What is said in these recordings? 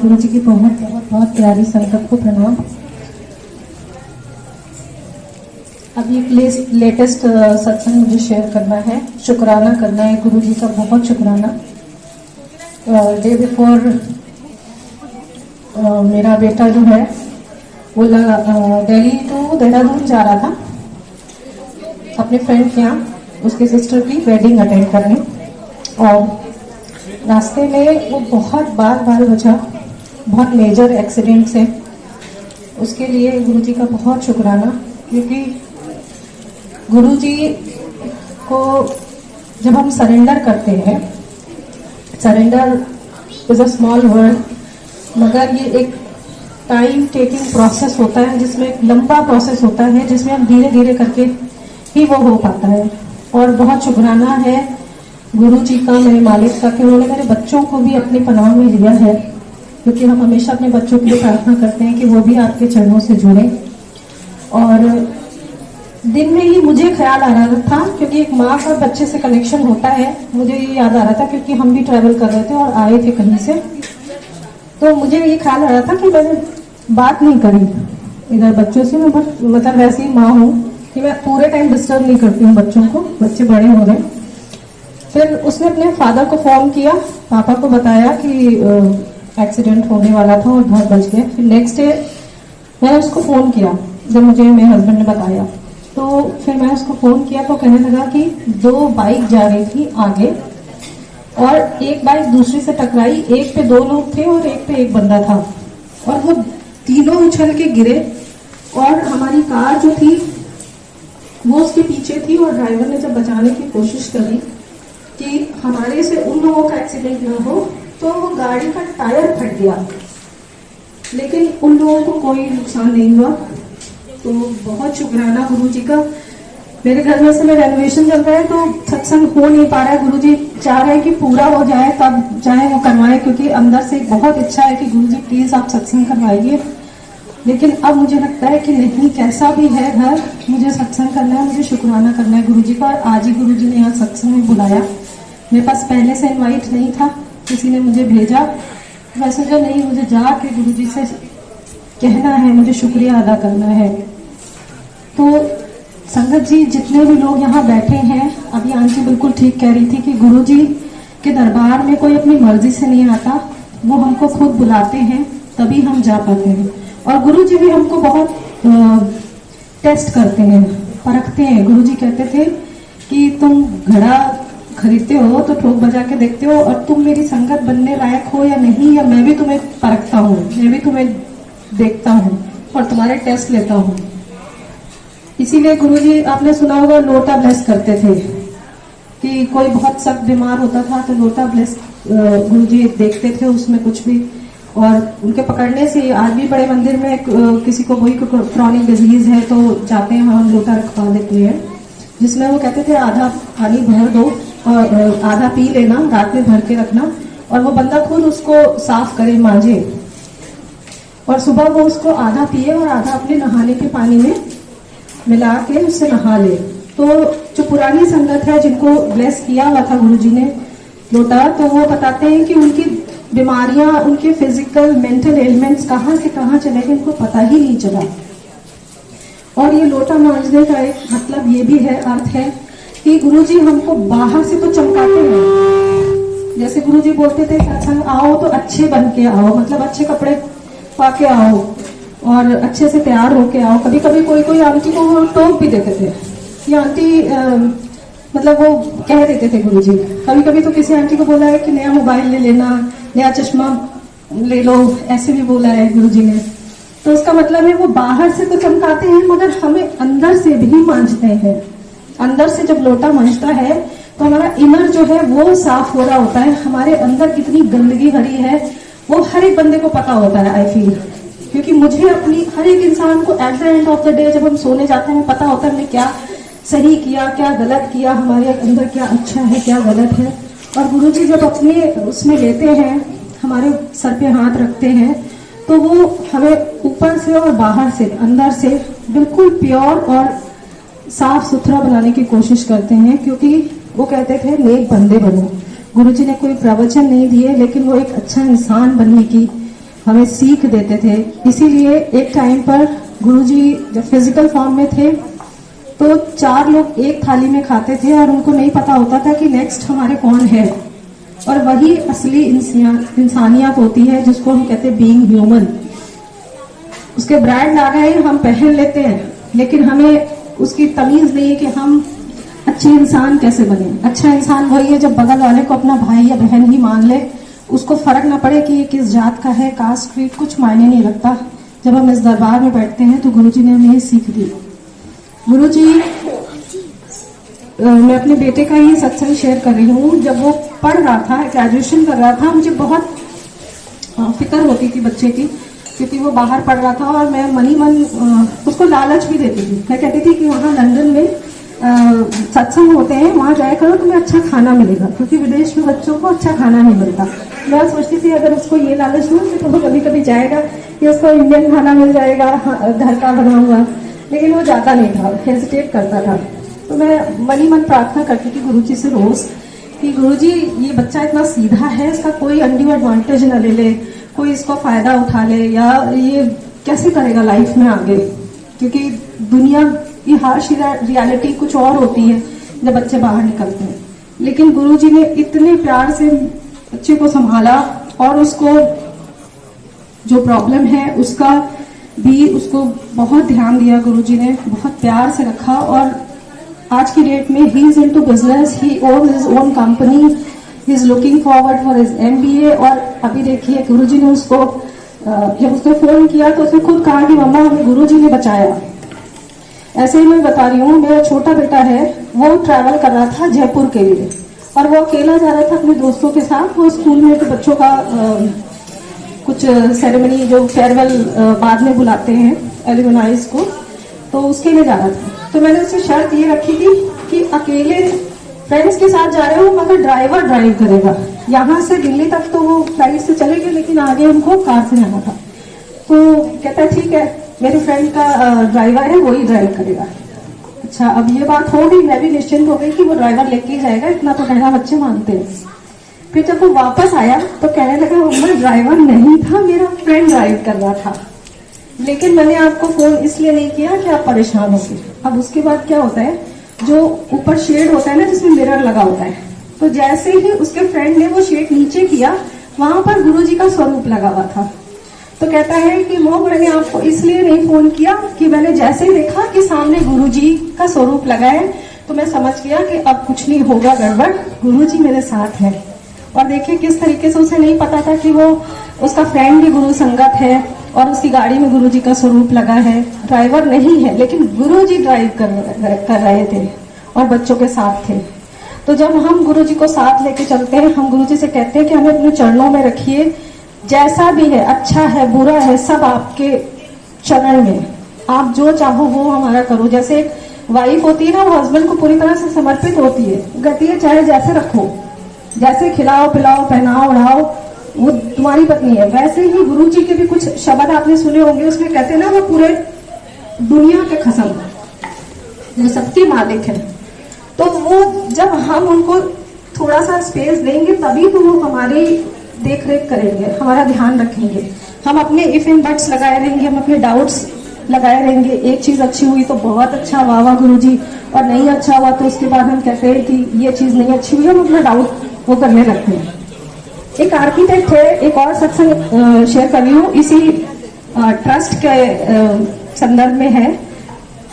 गुरु जी की बहुत बहुत बहुत प्यारी संगत को प्रणाम। अभी एक लेटेस्ट सत्संग मुझे शेयर करना है, शुक्राना करना है गुरु जी का, बहुत शुक्राना। डे बिफोर मेरा बेटा जो है वो दिल्ली टू देहरादून जा रहा था अपने फ्रेंड के यहाँ, उसके सिस्टर की वेडिंग अटेंड करने, और रास्ते में वो बहुत बार बचा, बहुत मेजर एक्सीडेंट से। उसके लिए गुरु जी का बहुत शुक्राना, क्योंकि गुरु जी को जब हम सरेंडर करते हैं, surrender is a small word, मगर ये एक टाइम टेकिंग प्रोसेस होता है, जिसमें एक लंबा प्रोसेस होता है, जिसमें हम धीरे धीरे करके ही वो हो पाता है। और बहुत शुक्राना है गुरु जी का, मेरे मालिक का, कि उन्होंने मेरे बच्चों को भी अपनी पनाह में लिया है, क्योंकि हम हमेशा अपने बच्चों के लिए प्रार्थना करते हैं कि वो भी आपके चरणों से जुड़े। और दिन में ही मुझे ख्याल आ रहा था, क्योंकि एक माँ का बच्चे से कनेक्शन होता है, मुझे ये याद आ रहा था, क्योंकि हम भी ट्रैवल कर रहे थे और आए थे कहीं से, तो मुझे ये ख्याल आ रहा था कि मैंने बात नहीं करी इधर बच्चों से। मैं मतलब वैसी माँ हूँ कि मैं पूरे टाइम डिस्टर्ब नहीं करती हूँ बच्चों को, बच्चे बड़े हो गए। फिर उसने अपने फादर को फोन किया, पापा को बताया कि एक्सीडेंट होने वाला था और बहुत बच गए। फिर नेक्स्ट डे मैंने उसको फोन किया, जब मुझे मेरे हस्बैंड ने बताया, तो फिर मैं उसको फोन किया तो कहने लगा कि 2 बाइक जा रही थी आगे, और एक बाइक दूसरी से टकराई, एक पे 2 लोग थे और एक पे एक बंदा था, और वो तीनों उछल के गिरे, और हमारी कार जो थी वो उसके पीछे थी, और ड्राइवर ने जब बचाने की कोशिश करी कि हमारे से उन लोगों का एक्सीडेंट ना हो, तो वो गाड़ी का टायर फट गया, लेकिन उन लोगों को कोई नुकसान नहीं हुआ। तो बहुत शुक्राना गुरु जी का। मेरे घर में से रेनोवेशन चल रहा है, तो सत्संग हो नहीं पा रहा है। गुरु जी चाह रहे हैं कि पूरा हो जाए, तब चाहे वो करवाए, क्योंकि अंदर से बहुत इच्छा है कि गुरु जी प्लीज आप सत्संग करवाइए। लेकिन अब मुझे लगता है कि नहीं, कैसा भी है घर, मुझे सत्संग करना है, मुझे शुक्राना करना है गुरु जी का। और आज ही गुरु जी ने यहाँ सत्संग में बुलाया, मेरे पास पहले से इनवाइट नहीं था, किसी ने मुझे भेजा। मैं सोचा नहीं, मुझे जाके गुरु जी से कहना है, मुझे शुक्रिया अदा करना है। तो संगत जी, जितने भी लोग यहाँ बैठे हैं, अभी आंटी बिल्कुल ठीक कह रही थी कि गुरु जी के दरबार में कोई अपनी मर्जी से नहीं आता, वो हमको खुद बुलाते हैं, तभी हम जा पाते हैं। और गुरु जी भी हमको बहुत टेस्ट करते हैं, परखते हैं। गुरु जी कहते थे कि तुम घड़ा खरीदते हो तो ठोक बजा के देखते हो, और तुम मेरी संगत बनने लायक हो या नहीं, या मैं भी तुम्हें परखता हूँ, मैं भी तुम्हें देखता हूँ और तुम्हारे टेस्ट लेता हूँ। इसीलिए गुरुजी, आपने सुना होगा, लोटा ब्लेस करते थे कि कोई बहुत सख्त बीमार होता था तो लोटा ब्लेस गुरुजी देखते थे उसमें कुछ भी, और उनके पकड़ने से आज भी बड़े मंदिर में किसी को कोई क्रॉनिक डिजीज है तो जाते हैं, वहां लोटा रखवा देते हैं, जिसमें वो कहते थे आधा पानी भर दो और आधा पी लेना, रात में भर के रखना, और वो बंदा खुद उसको साफ करे, मांजे, और सुबह वो उसको आधा पिए और आधा अपने नहाने के पानी में मिला के उससे नहा ले। तो जो पुरानी संगत है, जिनको ब्लेस किया हुआ था गुरुजी ने लोटा, तो वो बताते हैं कि उनकी बीमारियां, उनके फिजिकल मेंटल एलिमेंट्स कहाँ से कहाँ चले गए, उनको पता ही नहीं चला। और ये लोटा मांझने का एक मतलब ये भी है, अर्थ है कि गुरुजी हमको बाहर से तो चमकाते हैं, जैसे गुरुजी बोलते थे सत्संग आओ तो अच्छे बन के आओ, मतलब अच्छे कपड़े पा के आओ और अच्छे से तैयार होके आओ। कभी कभी कोई आंटी को वो टोक भी देते थे, ये आंटी मतलब वो कह देते थे गुरुजी। कभी कभी तो किसी आंटी को बोला है कि नया मोबाइल ले लेना, नया चश्मा ले लो, ऐसे भी बोला है गुरुजी ने। तो इसका मतलब है वो बाहर से तो चमकाते हैं, मगर हमें अंदर से भी मांझते हैं। अंदर से जब लोटा मांझता है तो हमारा इनर जो है वो साफ हो रहा होता है। हमारे अंदर कितनी गंदगी भरी है वो हर एक बंदे को पता होता है, आई फील, क्योंकि मुझे अपनी हर एक इंसान को at the end of the day जब हम सोने जाते हैं पता होता है हमने क्या सही किया, क्या गलत किया, हमारे अंदर क्या अच्छा है, क्या गलत है। और गुरुजी जब अपने उसमें लेते हैं, हमारे सर पे हाथ रखते हैं, तो वो हमें ऊपर से और बाहर से, अंदर से बिल्कुल प्योर और साफ सुथरा बनाने की कोशिश करते हैं, क्योंकि वो कहते थे नेक बंदे बनो। गुरुजी ने कोई प्रवचन नहीं दिए, लेकिन वो एक अच्छा इंसान बनने की हमें सीख देते थे। इसीलिए एक टाइम पर गुरुजी जब फिजिकल फॉर्म में थे तो 4 लोग एक थाली में खाते थे और उनको नहीं पता होता था कि नेक्स्ट हमारे कौन है। और वही असली इंसानियत होती है जिसको हम कहते हैं बीइंग ह्यूमन। उसके ब्रांड आ गए, हम पहन लेते हैं, लेकिन हमें उसकी तमीज नहीं है कि हम अच्छे इंसान कैसे बने। अच्छा इंसान वही है जब बगल वाले को अपना भाई या बहन ही मान ले, उसको फर्क ना पड़े कि ये किस जात का है, कास्ट क्रीड कुछ मायने नहीं रखता। जब हम इस दरबार में बैठते हैं तो गुरुजी ने हमें ये सीख दी। गुरुजी, मैं अपने बेटे का ही सत्संग शेयर कर रही हूँ। जब वो पढ़ रहा था, ग्रेजुएशन कर रहा था, मुझे बहुत फिक्र होती थी बच्चे की, क्योंकि वो बाहर पढ़ रहा था और मैं मनी मन उसको लालच भी देती थी। मैं कहती थी कि वहाँ लंदन में सत्संग होते हैं, वहाँ जाया करो, तुम्हें अच्छा खाना मिलेगा, क्योंकि विदेश में बच्चों को अच्छा खाना नहीं मिलता। मैं सोचती थी अगर उसको ये लालच दूँ तो वो कभी कभी जाएगा कि उसको इंडियन खाना मिल जाएगा घर का बना हुआ, लेकिन वो जाता नहीं था, हेजिटेट करता था। तो मैं मनी मन प्रार्थना करती थी गुरुजी से रोज कि गुरुजी ये बच्चा इतना सीधा है, इसका कोई अनड्यू एडवांटेज न ले ले, कोई इसको फायदा उठा ले, या ये कैसे करेगा लाइफ में आगे, क्योंकि दुनिया की हार्श रियलिटी कुछ और होती है जब बच्चे बाहर निकलते हैं। लेकिन गुरुजी ने इतने प्यार से बच्चे को संभाला और उसको जो प्रॉब्लम है उसका भी उसको बहुत ध्यान दिया। गुरुजी ने बहुत प्यार से रखा और आज की डेट में he is into business, he owns his own company, he is looking forward for his MBA। और अभी देखिए गुरुजी ने उसको जब उसने फोन किया तो उसने खुद कहा कि मम्मा हमें गुरुजी ने बचाया। ऐसे ही मैं बता रही हूँ, मेरा छोटा बेटा है, वो ट्रैवल कर रहा था जयपुर के लिए और वो अकेला जा रहा था अपने दोस्तों के साथ। वो स्कूल में तो बच्चों का कुछ सेरेमनी जो फेयरवेल बाद में बुलाते हैं एलुमनाइज को, तो उसके लिए जा रहा था। तो मैंने उससे शर्त ये रखी थी कि अकेले फ्रेंड्स के साथ जा रहे हो मगर ड्राइवर ड्राइव करेगा। यहाँ से दिल्ली तक तो वो फ्लाइट से चले गए, लेकिन आगे उनको कार से जाना था। तो कहता है ठीक है, मेरे फ्रेंड का ड्राइवर है, वही ड्राइव करेगा। अच्छा, अब ये बात हो गई, मैं भी निश्चिंत हो गई कि वो ड्राइवर लेके ही जाएगा, इतना तो कहना बच्चे मानते हैं। फिर जब वो वापस आया तो कहने लगा मम्मा ड्राइवर नहीं था, मेरा फ्रेंड ड्राइव कर रहा था, लेकिन मैंने आपको फोन इसलिए नहीं किया कि आप परेशान होंगे। अब उसके बाद क्या होता है, जो ऊपर शेड होता है ना जिसमें मिरर लगा होता है, तो जैसे ही उसके फ्रेंड ने वो शेड नीचे किया, वहां पर गुरुजी का स्वरूप लगा हुआ था। तो कहता है कि मॉम मैंने आपको इसलिए नहीं फोन किया कि मैंने जैसे ही देखा कि सामने गुरुजी का स्वरूप लगा है तो मैं समझ गया कि अब कुछ नहीं होगा गड़बड़, गुरुजी मेरे साथ है। और देखिए किस तरीके से उसे नहीं पता था कि वो उसका फ्रेंड भी गुरु संगत है और उसकी गाड़ी में गुरुजी का स्वरूप लगा है। ड्राइवर नहीं है लेकिन गुरुजी ड्राइव कर रहे थे और बच्चों के साथ थे। तो जब हम गुरुजी को साथ लेके चलते हैं, हम गुरुजी से कहते हैं कि हमें अपने चरणों में रखिए, जैसा भी है, अच्छा है बुरा है, सब आपके चरण में, आप जो चाहो वो हमारा करो। जैसे एक वाइफ होती है ना, वो हस्बैंड को पूरी तरह से समर्पित होती है, कहती है चाहे जैसे रखो, जैसे खिलाओ पिलाओ पहनाओ ओढ़ाओ, वो तुम्हारी पत्नी है। वैसे ही गुरुजी के भी कुछ शब्द आपने सुने होंगे, उसमें कहते हैं ना वो पूरे दुनिया के खसम, वो सबके मालिक है। तो वो जब हम उनको थोड़ा सा स्पेस देंगे तभी तो वो हमारी देख रेख करेंगे, हमारा ध्यान रखेंगे। हम अपने इफ एंड बट्स लगाए रहेंगे, हम अपने डाउट्स लगाए रहेंगे। एक चीज अच्छी हुई तो बहुत अच्छा, वाह वाह गुरुजी, और नहीं अच्छा हुआ तो उसके बाद हम कहते हैं कि ये चीज नहीं अच्छी हुई, हम अपना डाउट वो करने लगते हैं। एक आर्किटेक्ट है, एक और सत्संग शेयर कर रही हूँ, इसी ट्रस्ट के संदर्भ में है।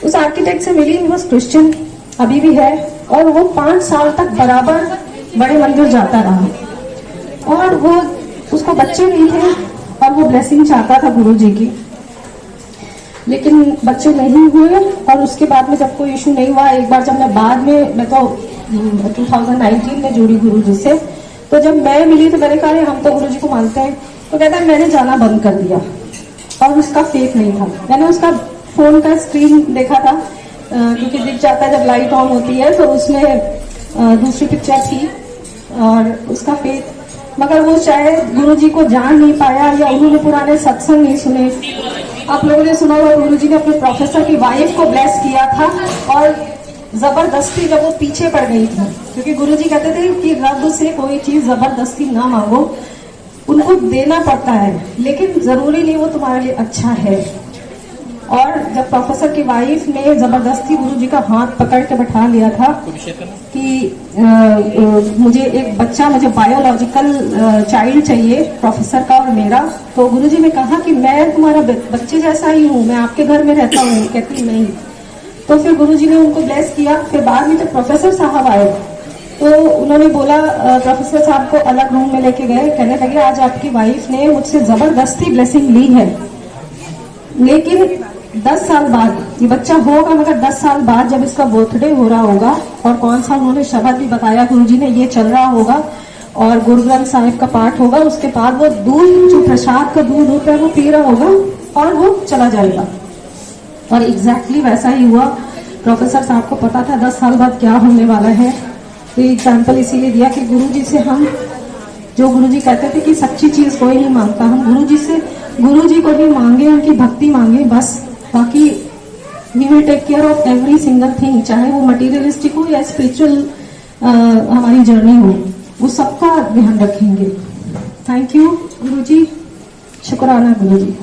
उस आर्किटेक्ट से मिली, वो क्रिश्चियन अभी भी है और वो 5 साल तक बराबर बड़े मंदिर जाता रहा और वो उसको बच्चे नहीं थे और वो ब्लेसिंग चाहता था गुरुजी की, लेकिन बच्चे नहीं हुए। और उसके बाद में जब कोई इशू नहीं हुआ, एक बार जब मैं तो 2019 में जुड़ी गुरुजी से, तो जब मैं मिली तो मैंने कहा हम तो गुरुजी को मानते हैं। तो कहता है मैंने जाना बंद कर दिया, और उसका फेक नहीं था। मैंने उसका फोन का स्क्रीन देखा था, क्योंकि दिख जाता है जब लाइट ऑन होती है, तो उसमें दूसरी पिक्चर थी और उसका फेक, मगर वो शायद गुरुजी को जान नहीं पाया या उन्होंने पुराने सत्संग नहीं सुने। आप लोगों ने सुना होगा गुरुजी ने अपने प्रोफेसर की वाइफ को ब्लेस किया था और जबरदस्ती जब वो पीछे पड़ गई थी, क्योंकि गुरुजी कहते थे कि रब से कोई चीज जबरदस्ती ना मांगो, उनको देना पड़ता है, लेकिन जरूरी नहीं वो तुम्हारे लिए अच्छा है। और जब प्रोफेसर की वाइफ ने जबरदस्ती गुरुजी का हाथ पकड़ के बैठा लिया था कि मुझे एक बच्चा, मुझे बायोलॉजिकल चाइल्ड चाहिए प्रोफेसर का और मेरा, तो गुरुजी ने कहा कि मैं तुम्हारा बच्चे जैसा ही हूँ, मैं आपके घर में रहता हूँ। कहती नहीं। तो फिर गुरुजी ने उनको ब्लेस किया। फिर बाद में जब प्रोफेसर साहब आए तो उन्होंने बोला, प्रोफेसर साहब को अलग रूम में लेके गए, कहने लगे आज आपकी वाइफ ने मुझसे जबरदस्ती ब्लेसिंग ली है, लेकिन 10 साल बाद ये बच्चा होगा, मगर 10 साल बाद जब इसका बर्थडे हो रहा होगा और कौन सा उन्होंने शब्द भी बताया गुरुजी ने, ये चल रहा होगा और गुरु ग्रंथ साहिब का पाठ होगा, उसके बाद वो दूध, जो प्रसाद का दूध होता है वो पी रहा होगा और वो चला जाएगा। और एग्जैक्टली वैसा ही हुआ। प्रोफेसर साहब को पता था 10 साल बाद क्या होने वाला है। तो एग्जाम्पल इसीलिए दिया कि गुरुजी से हम, जो गुरुजी कहते थे कि सच्ची चीज कोई नहीं मांगता, हम गुरुजी को भी मांगे, उनकी भक्ति मांगे बस। बाकी we will take care of every single thing, चाहे वो मटीरियलिस्टिक हो या स्पिरिचुअल हमारी जर्नी हो, वो सबका ध्यान रखेंगे। थैंक यू गुरुजी, शुक्राना गुरुजी।